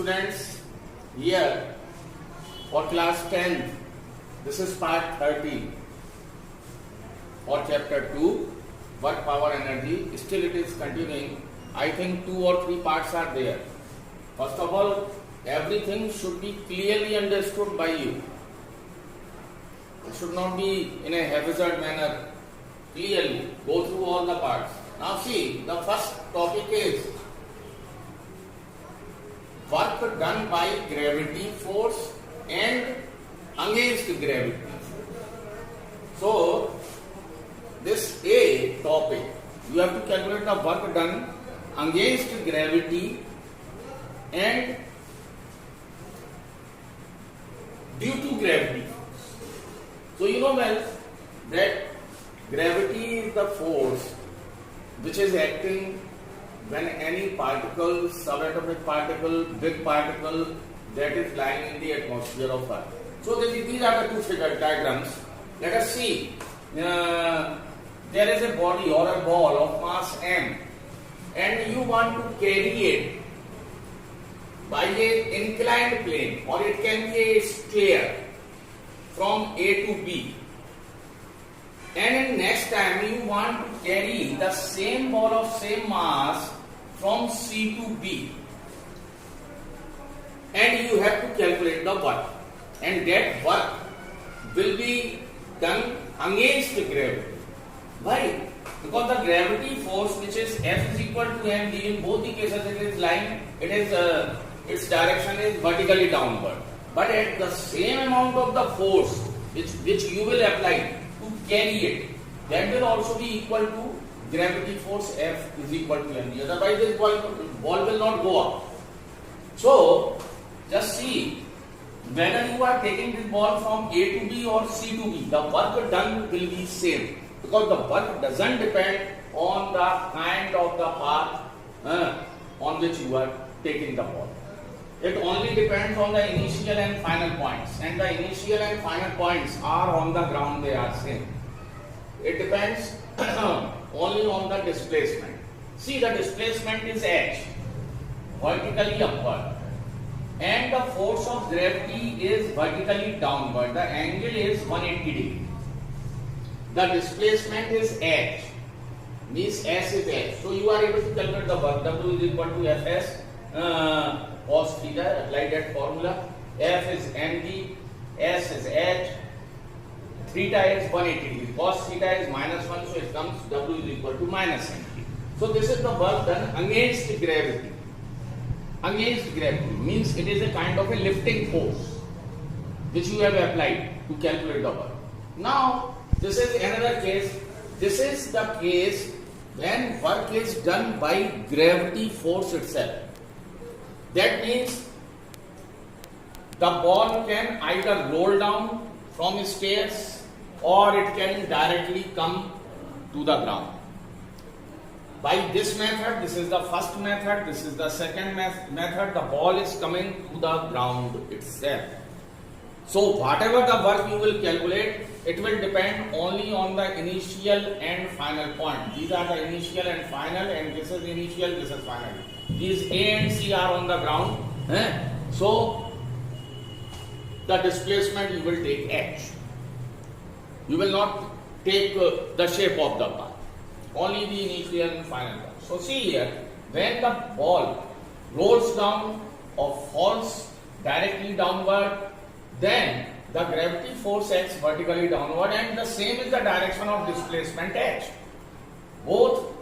students, here for class 10, this is part 13 for chapter 2, work, power, energy. Still it is continuing. I think 2 or 3 parts are there. First of all, everything should be clearly understood by you. It should not be in a haphazard manner. Clearly go through all the parts. Now see, the first topic is work done by gravity force and against gravity. So this A topic, you have to calculate the work done against gravity and due to gravity. So you know well that gravity is the force which is acting when any particle, subatomic particle, big particle that is lying in the atmosphere of Earth. So these are the two figure diagrams. Let us see. There is a body or a ball of mass m, and you want to carry it by an inclined plane, or it can be a stair from A to B. And in next time you want to carry the same ball of same mass from C to B, and you have to calculate the work, and that work will be done against gravity. Why? Because the gravity force, which is F is equal to mg, in both the cases it is lying, it is its direction is vertically downward. But at the same amount of the force which you will apply to carry it, that will also be equal to gravity force F is equal to mg. Otherwise this ball will not go up. So just see, whether you are taking this ball from A to B or C to B, the work done will be same, because the work doesn't depend on the kind of the path on which you are taking the ball. It only depends on the initial and final points, and the initial and final points are on the ground, they are same. It depends only on the displacement. See, the displacement is h, vertically upward, and the force of gravity is vertically downward. The angle is 180 degree. The displacement is h, means s is h. So you are able to calculate the work. W is equal to Fs cos theta. Apply that formula. F is mg, s is h, theta is 180 degree. Cos theta is -1, so it comes W is equal to -mg. So this is the work done against gravity. Against gravity means it is a kind of a lifting force which you have applied to calculate the work. Now this is another case. This is the case when work is done by gravity force itself. That means the ball can either roll down from stairs or it can directly come to the ground. By this method, this is the first method, this is the second method, the ball is coming to the ground itself. So whatever the work you will calculate, it will depend only on the initial and final point. These are the initial and final, and this is initial, this is final. These A and C are on the ground. So the displacement you will take h. You will not take the shape of the path, only the initial and final one. So see here, when the ball rolls down or falls directly downward, then the gravity force acts vertically downward, and the same is the direction of displacement h. Both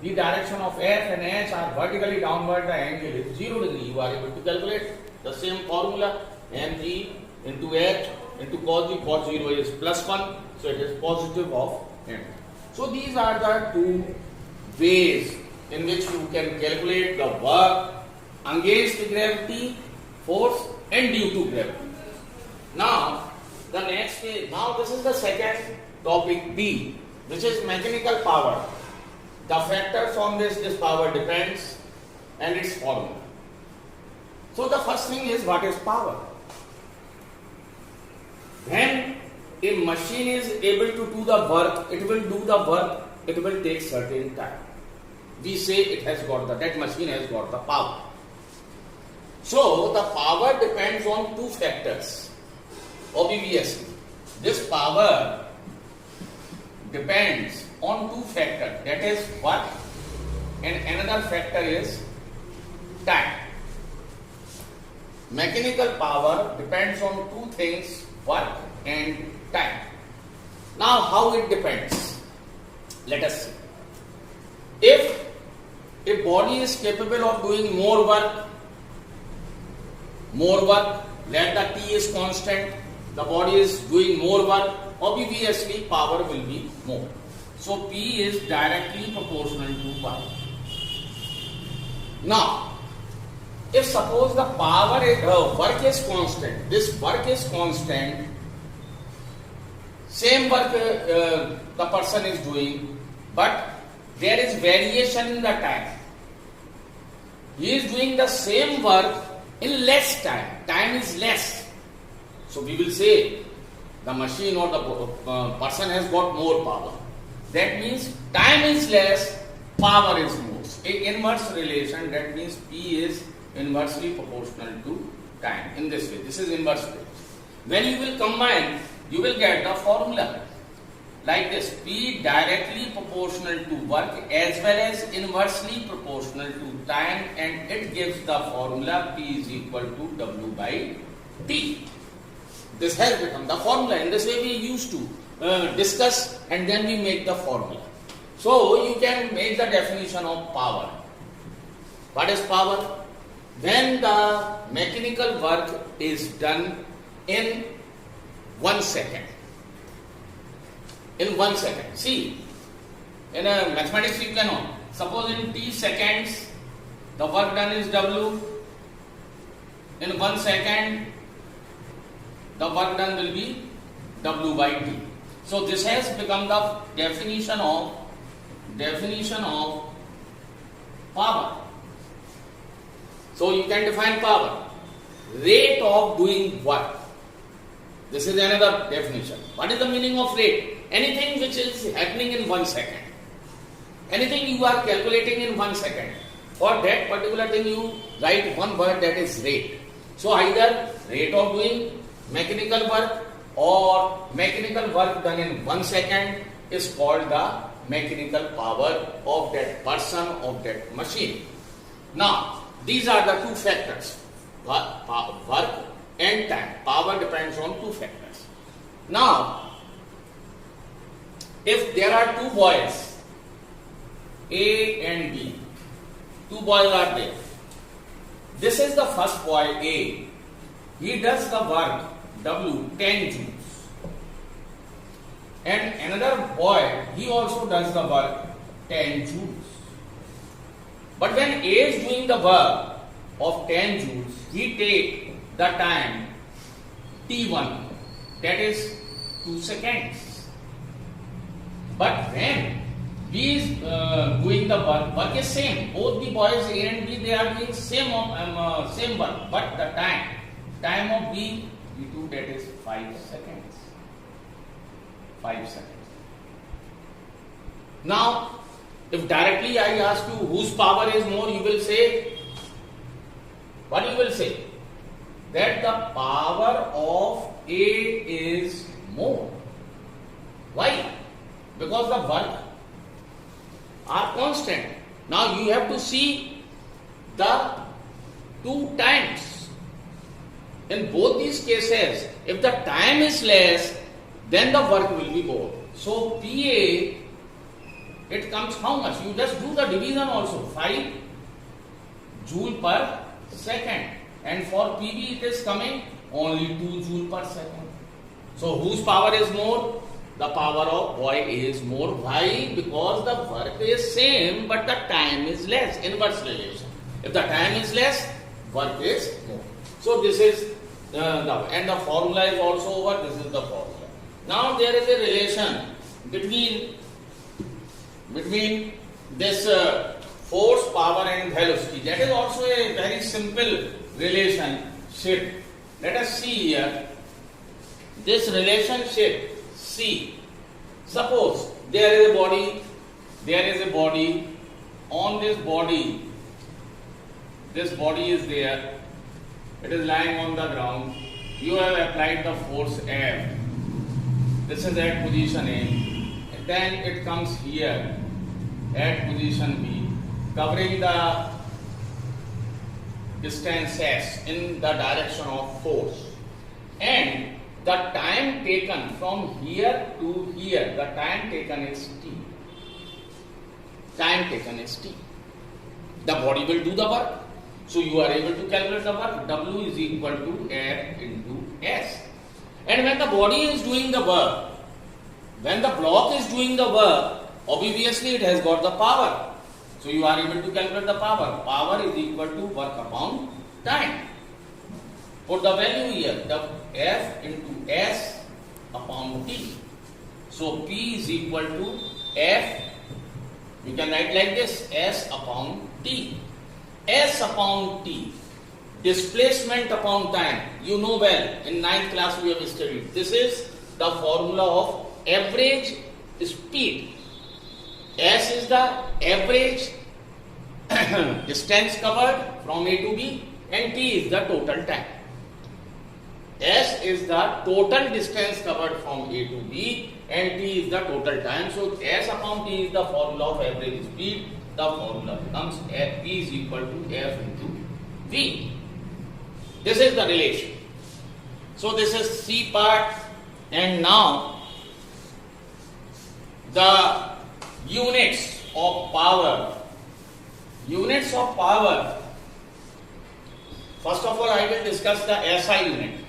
the direction of F and H are vertically downward, the angle is 0 degree. You are able to calculate the same formula, mg into h into cos g. Cos 0 is +1, so it is positive of m. So these are the two ways in which you can calculate the work against gravity force and due to gravity. Now the next is, now this is the second topic B, which is mechanical power. The factors on which this power depends and its formula. So the first thing is, what is power? When a machine is able to do the work, it will do the work, it will take certain time. We say it has got that machine has got the power. So the power depends on two factors. Obviously, this power depends on two factors, that is work, and another factor is time. Mechanical power depends on two things, work and time. Now how it depends? Let us see. If a body is capable of doing more work, let the T is constant, the body is doing more work, obviously power will be more. So P is directly proportional to work. Now, if suppose the work is constant, this work is constant, same work the person is doing, but there is variation in the time. He is doing the same work in less time. Time is less. So we will say the machine or the person has got more power. That means time is less, power is more. In inverse relation, that means P is inversely proportional to time. In this way, this is inverse relation. When you will combine, you will get the formula like this: P directly proportional to work as well as inversely proportional to time, and it gives the formula P is equal to W by T. This has become the formula. In this way we used to discuss and then we make the formula. So you can make the definition of power. What is power? When the mechanical work is done in 1 second. In 1 second. See, in mathematics you cannot. Suppose in T seconds the work done is W. In 1 second the work done will be W by T. So this has become the definition of power. So you can define power. Rate of doing work. This is another definition. What is the meaning of rate? Anything which is happening in 1 second. Anything you are calculating in 1 second. For that particular thing you write one word, that is rate. So either rate of doing mechanical work or mechanical work done in 1 second is called the mechanical power of that person, of that machine. Now, these are the two factors, work and time. Power depends on two factors. Now, if there are two boys, A and B, two boys are there. This is the first boy, A. He does the work, W, 10 joules. And another boy, he also does the work, 10 joules. But when A is doing the work of 10 joules, he takes the time T1, that is 2 seconds. But when B is doing the work is same. Both the boys A and B, they are doing same work, but the time of B, B2, that is 5 seconds. 5 seconds. Now, if directly I ask you whose power is more, you will say, what you will say? That the power of A is more. Why? Because the work are constant. Now you have to see the two times. In both these cases, if the time is less, then the work will be more. So PA, it comes how much? You just do the division also. 5 joule per second. And for PB it is coming only 2 joule per second. So whose power is more? The power of boy is more. Why? Because the work is same but the time is less. Inverse relation. If the time is less, work is more. So this is and the formula is also over. This is the formula. Now there is a relation between this force, power and velocity. That is also a very simple relationship. Let us see here. This relationship, see. Suppose there is a body, on this body is there, it is lying on the ground. You have applied the force F. This is at position A. And then it comes here at position B, covering the distance S in the direction of force. And the time taken from here to here, the time taken is T. Time taken is T. The body will do the work. So you are able to calculate the work. W is equal to F into S. And when the body is doing the work, when the block is doing the work, obviously it has got the power. So you are able to calculate the power. Power is equal to work upon time. Put the value here, the F into S upon T. So P is equal to F, you can write like this, S upon T. S upon T, displacement upon time. You know well, in 9th class we have studied. This is the formula of average speed. S is the average distance covered from A to B, and T is the total time. S is the total distance covered from A to B, and T is the total time. So S upon T is the formula of average speed. The formula becomes P is equal to F into V. This is the relation. So this is C part, and now the units of power. Units of power. First of all, I will discuss the SI unit.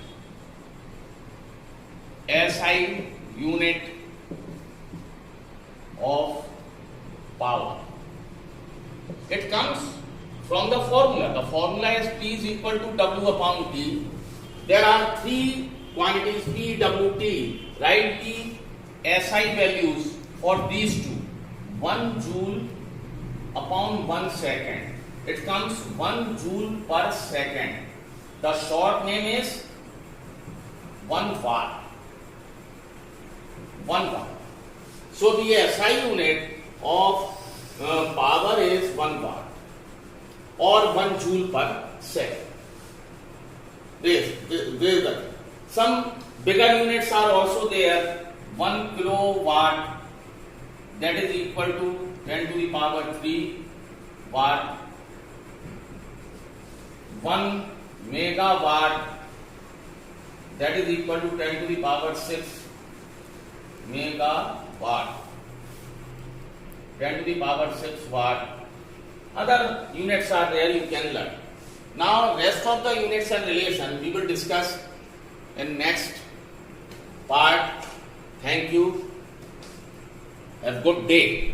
SI unit of power. It comes from the formula. The formula is P is equal to W upon T. There are three quantities P, W, T. Write the SI values for these two. 1 joule upon 1 second. It comes 1 joule per second. The short name is 1 watt. 1 watt. So the SI unit of power is 1 watt or 1 joule per second. Some bigger units are also there. 1 kilowatt, that is equal to 10 to the power 3 watt. 1 megawatt, that is equal to 10 to the power 6 megawatt. 10 to the power 6 watt. Other units are there, you can learn. Now rest of the units and relation we will discuss in next part. Thank you. Have a good day.